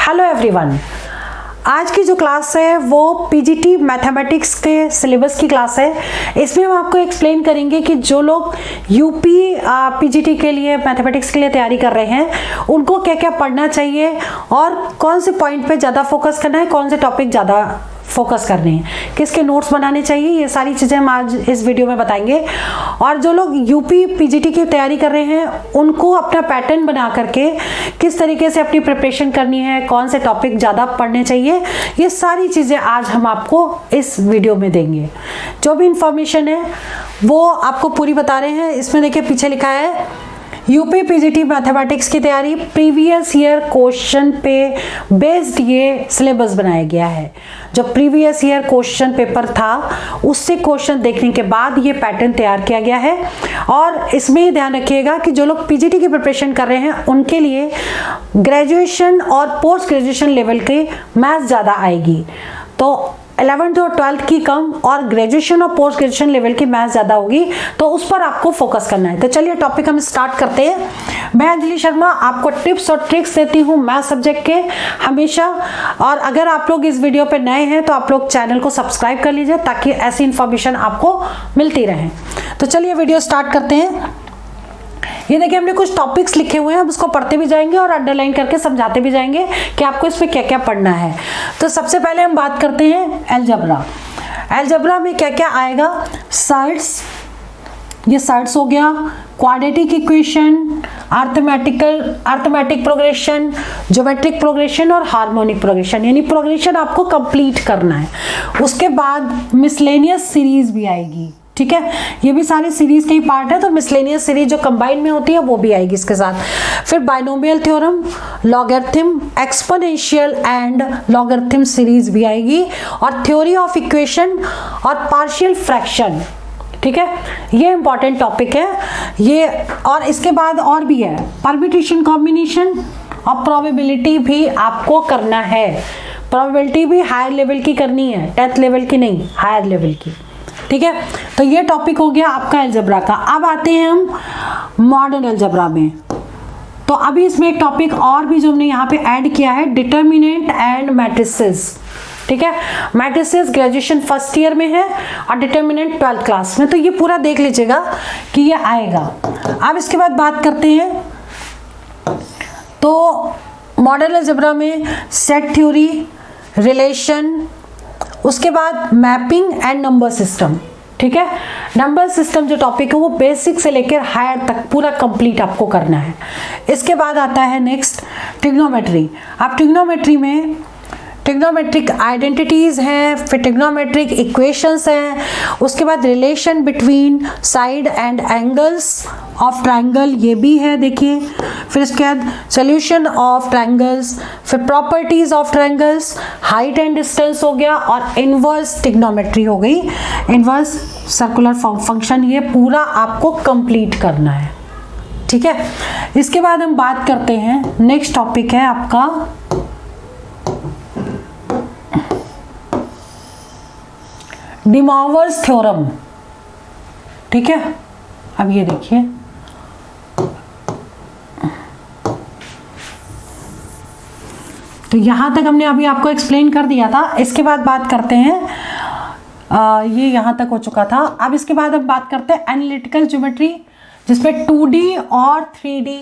Hello everyone, आज की जो क्लास है वो पीजीटी मैथमेटिक्स के सिलेबस की क्लास है। इसमें हम आपको एक्सप्लेन करेंगे कि जो लोग यूपी पीजीटी के लिए मैथमेटिक्स के लिए तैयारी कर रहे हैं उनको क्या क्या पढ़ना चाहिए और कौन से पॉइंट पे ज़्यादा फोकस करना है, कौन से टॉपिक ज़्यादा फोकस करने हैं, किसके नोट्स बनाने चाहिए, ये सारी चीज़ें हम आज इस वीडियो में बताएंगे। और जो लोग यूपी पीजीटी की तैयारी कर रहे हैं उनको अपना पैटर्न बना करके किस तरीके से अपनी प्रिपरेशन करनी है, कौन से टॉपिक ज़्यादा पढ़ने चाहिए, ये सारी चीज़ें आज हम आपको इस वीडियो में देंगे। जो भी इंफॉर्मेशन है वो आपको पूरी बता रहे हैं। इसमें देखिए पीछे लिखा है यूपी पीजीटी मैथमेटिक्स की तैयारी प्रीवियस ईयर क्वेश्चन पे बेस्ड ये सिलेबस बनाया गया है। जो प्रीवियस ईयर क्वेश्चन पेपर था उससे क्वेश्चन देखने के बाद ये पैटर्न तैयार किया गया है। और इसमें ही ध्यान रखिएगा कि जो लोग पीजीटी की प्रिपरेशन कर रहे हैं उनके लिए ग्रेजुएशन और पोस्ट ग्रेजुएशन लेवल के मैथ्स ज़्यादा आएगी, तो 11th और 12th की कम और ग्रेजुएशन और पोस्ट ग्रेजुएशन लेवल की मैथ्स ज़्यादा होगी, तो उस पर आपको फोकस करना है। तो चलिए टॉपिक हम स्टार्ट करते हैं। मैं अंजलि शर्मा आपको टिप्स और ट्रिक्स देती हूँ मैथ सब्जेक्ट के हमेशा। और अगर आप लोग इस वीडियो पे नए हैं तो आप लोग चैनल को सब्सक्राइब कर लीजिए ताकि ऐसी इंफॉर्मेशन आपको मिलती रहे। तो चलिए वीडियो स्टार्ट करते हैं। ये देखिए हमने कुछ टॉपिक्स लिखे हुए हैं, हम उसको पढ़ते भी जाएंगे और अंडरलाइन करके समझाते भी जाएंगे कि आपको इसमें क्या क्या पढ़ना है। तो सबसे पहले हम बात करते हैं अलजेब्रा। अलजेब्रा में क्या क्या आएगा? साइड्स, ये साइड्स हो गया, quadratic equation, arithmetic progression, geometric progression और हार्मोनिक प्रोग्रेशन, यानी प्रोग्रेशन आपको कंप्लीट करना है। उसके बाद मिसलेनियस सीरीज भी आएगी, ठीक है, ये भी सारी सीरीज के ही पार्ट है। तो मिसलेनियस सीरीज जो कंबाइन में होती है वो भी आएगी इसके साथ। फिर binomial theorem, logarithm, exponential and logarithm series भी आएगी, और थ्योरी ऑफ इक्वेशन और पार्शियल फ्रैक्शन, ठीक है, ये इंपॉर्टेंट टॉपिक है ये। और इसके बाद और भी है परम्यूटेशन, कॉम्बिनेशन और प्रोबेबिलिटी भी आपको करना है। प्रोबेबिलिटी भी हायर लेवल की करनी है, 10th लेवल की नहीं, हायर लेवल की, ठीक है। तो ये टॉपिक हो गया आपका अलजेब्रा का। अब आते हैं हम मॉडर्न अलजेब्रा में। तो अभी इसमें एक टॉपिक और भी जो हमने यहाँ पे ऐड किया है, डिटर्मिनेंट एंड मैट्रिसेस, ठीक है। मैट्रिसेस ग्रेजुएशन फर्स्ट ईयर में है और डिटर्मिनेंट 12th क्लास में, तो ये पूरा देख लीजिएगा कि ये आएगा। अब इसके बाद बात करते हैं तो मॉडर्न अलजेब्रा में सेट थ्योरी, रिलेशन, उसके बाद मैपिंग एंड नंबर सिस्टम, ठीक है। नंबर सिस्टम जो टॉपिक है वो बेसिक से लेकर हायर तक पूरा कंप्लीट आपको करना है। इसके बाद आता है नेक्स्ट ट्रिग्नोमेट्री। अब ट्रिग्नोमेट्री में ट्रिग्नोमेट्रिक आइडेंटिटीज़ हैं, फिर ट्रिग्नोमेट्रिक इक्वेशंस हैं, उसके बाद relation between side and angles of triangle, ये भी है देखिए। फिर इसके बाद सोल्यूशन ऑफ ट्रायंगल्स, फिर properties of triangles, height and distance हो गया, और इनवर्स ट्रिग्नोमेट्री हो गई, इनवर्स सर्कुलर फंक्शन, ये पूरा आपको कंप्लीट करना है, ठीक है। इसके बाद हम बात करते हैं, नेक्स्ट टॉपिक है आपका डी मॉर्गन्स थ्योरम, ठीक है। अब ये देखिए तो यहां तक हमने अभी आपको एक्सप्लेन कर दिया था। इसके बाद बात करते हैं ये यहां तक हो चुका था। अब इसके बाद हम बात करते हैं एनालिटिकल ज्योमेट्री, जिसमें 2D और 3D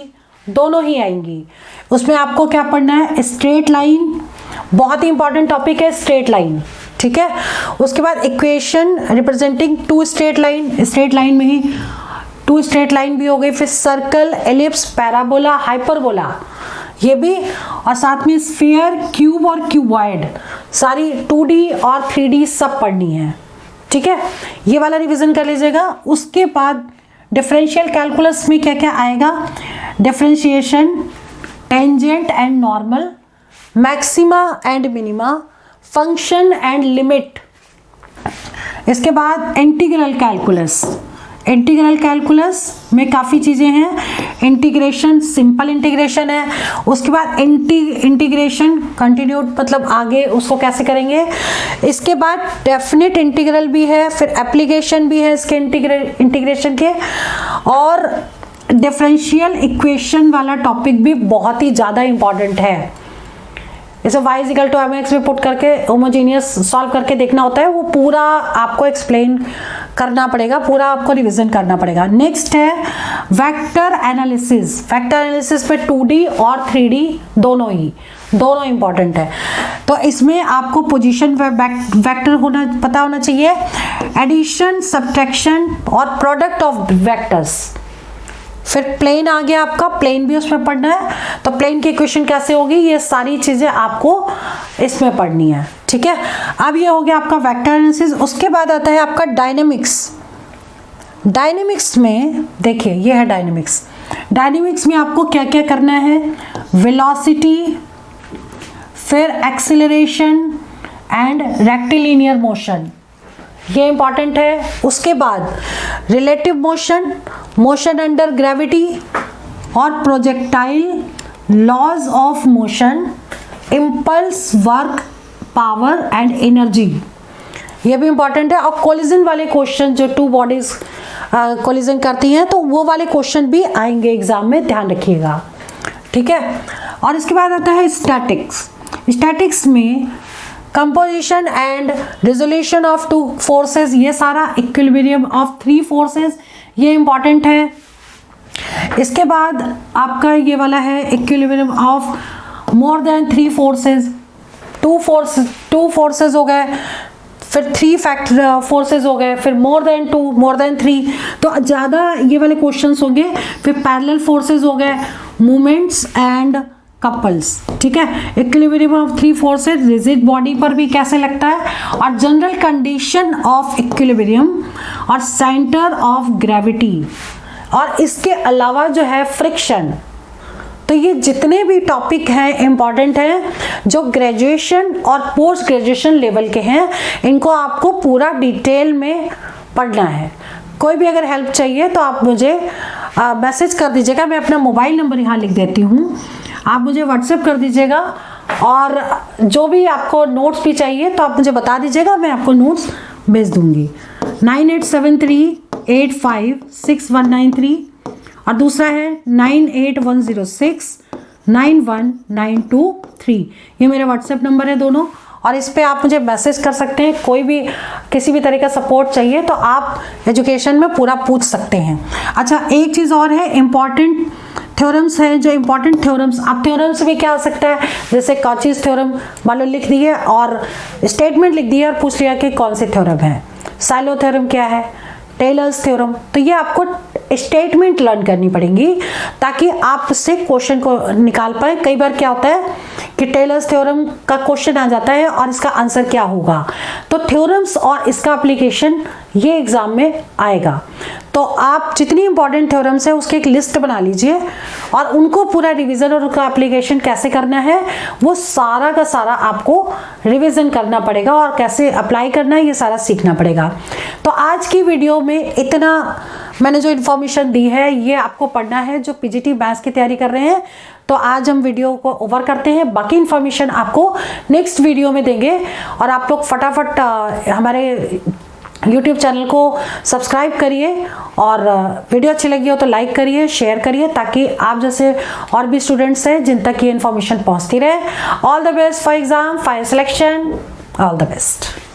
दोनों ही आएंगी। उसमें आपको क्या पढ़ना है? स्ट्रेट लाइन, बहुत ही इंपॉर्टेंट टॉपिक है स्ट्रेट लाइन, ठीक है। उसके बाद equation representing 2 straight line, straight line में ही 2 स्ट्रेट लाइन भी हो गई। फिर सर्कल, एलिप्स, पैराबोला, हाइपरबोला, ये भी, और साथ में स्फीयर, क्यूब और क्यूबॉइड, सारी 2D और 3D सब पढ़नी है, ठीक है। ये वाला रिवीजन कर लीजिएगा। उसके बाद डिफरेंशियल कैलकुलस में क्या क्या आएगा? Differentiation, tangent and normal, maxima and minima, function and limit. इसके बाद इंटीग्रल कैलकुलस, इंटीग्रल कैलकुलस में काफ़ी चीज़ें हैं। इंटीग्रेशन, सिंपल इंटीग्रेशन है। उसके बाद इंटीग्रेशन कंटिन्यूड, मतलब आगे उसको कैसे करेंगे। इसके बाद डेफिनेट इंटीग्रल भी है, फिर एप्लीकेशन भी है इसके इंटीग्रेशन के, और डिफरेंशियल इक्वेशन वाला टॉपिक भी बहुत ही ज़्यादा इम्पॉर्टेंट है। इसे y इक्वल टू mx में पुट करके होमोजीनियस सॉल्व करके देखना होता है, वो पूरा आपको एक्सप्लेन करना पड़ेगा, पूरा आपको रिवीजन करना पड़ेगा। नेक्स्ट है वेक्टर एनालिसिस। वेक्टर एनालिसिस पे 2D और 3D दोनों इंपॉर्टेंट है। तो इसमें आपको पोजीशन वेक्टर पता होना चाहिए, एडिशन, सब्ट्रैक्शन और प्रोडक्ट ऑफ वेक्टर्स। फिर प्लेन आ गया आपका, प्लेन भी उसमें पढ़ना है, तो प्लेन की इक्वेशन कैसे होगी, ये सारी चीजें आपको इसमें पढ़नी है, ठीक है। अब ये हो गया आपका वेक्टर एनालिसिस। उसके बाद आता है आपका डायनेमिक्स। डायनेमिक्स में देखिए, ये है डायनेमिक्स। डायनेमिक्स में आपको क्या क्या करना है, वेलोसिटी, फिर एक्सीलरेशन एंड रेक्टिलिनियर मोशन, ये इंपॉर्टेंट है। उसके बाद relative motion, motion under gravity और projectile, laws of motion, impulse, work, power and energy, ये भी इंपॉर्टेंट है। और कोलिजन वाले क्वेश्चन, जो टू बॉडीज कोलिजन करती हैं, तो वो वाले क्वेश्चन भी आएंगे एग्जाम में, ध्यान रखिएगा, ठीक है। और इसके बाद आता है स्टैटिक्स। स्टैटिक्स में composition and resolution of two forces, ये सारा इक्विलिब्रियम ऑफ 3 फोर्सेस, ये इंपॉर्टेंट है। इसके बाद आपका ये वाला है equilibrium of more than 3 forces, 2 forces हो गए, फिर 3 फैक्टर फोर्सेस हो गए, फिर मोर देन 2, मोर देन 3, तो ज़्यादा ये वाले क्वेश्चंस होंगे। फिर पैरेलल फोर्सेस हो गए, मूवमेंट्स एंड कपल्स, ठीक है। Equilibrium of 3 forces rigid body पर भी कैसे लगता है, और जनरल कंडीशन ऑफ इक्विलिब्रियम और सेंटर ऑफ ग्रेविटी, और इसके अलावा जो है फ्रिक्शन। तो ये जितने भी टॉपिक हैं इंपॉर्टेंट हैं, जो ग्रेजुएशन और पोस्ट ग्रेजुएशन लेवल के हैं, इनको आपको पूरा डिटेल में पढ़ना है। कोई भी अगर हेल्प चाहिए तो आप मुझे मैसेज कर दीजिएगा, मैं अपना मोबाइल नंबर यहाँ लिख देती हूँ, आप मुझे व्हाट्सएप कर दीजिएगा। और जो भी आपको नोट्स भी चाहिए तो आप मुझे बता दीजिएगा, मैं आपको नोट्स भेज दूंगी। 9873856193 और दूसरा है 9810691923, ये मेरा व्हाट्सएप नंबर है दोनों। और इस पे आप मुझे मैसेज कर सकते हैं, कोई भी किसी भी तरह का सपोर्ट चाहिए तो आप एजुकेशन में पूरा पूछ सकते हैं। अच्छा, एक चीज़ और है, इम्पॉर्टेंट थ्योरम्स हैं, जो इम्पॉर्टेंट थ्योरम्स, आप थ्योरम्स में क्या आ सकता है, जैसे कॉचीज थ्योरम मान लो लिख दी है और स्टेटमेंट लिख दी है और पूछ लिया कि कौन से थ्योरम है। साइलो थ्योरम क्या है, टेलर्स थ्योरम, तो ये आपको स्टेटमेंट लर्न करनी पड़ेंगी ताकि आप उससे क्वेश्चन को निकाल पाए। कई बार क्या होता है कि टेलर्स थ्योरम का क्वेश्चन आ जाता है और इसका आंसर क्या होगा, तो थ्योरम्स और इसका एप्लीकेशन ये एग्जाम में आएगा। तो आप जितनी इंपॉर्टेंट थ्योरम्स है उसकी एक लिस्ट बना लीजिए और उनको पूरा रिवीजन और उनका एप्लीकेशन कैसे करना है वो सारा का सारा आपको रिवीजन करना पड़ेगा और कैसे अप्लाई करना है ये सारा सीखना पड़ेगा। तो आज की वीडियो में इतना मैंने जो इन्फॉर्मेशन दी है ये आपको पढ़ना है जो पीजीटी मैथ्स की तैयारी कर रहे हैं। तो आज हम वीडियो को ओवर करते हैं, बाकी इन्फॉर्मेशन आपको नेक्स्ट वीडियो में देंगे और आप लोग फटाफट हमारे YouTube चैनल को सब्सक्राइब करिए और वीडियो अच्छी लगी हो तो लाइक करिए, शेयर करिए ताकि आप जैसे और भी स्टूडेंट्स हैं जिन तक ये इन्फॉर्मेशन पहुंचती रहे। All the best for exam, for selection, all the best.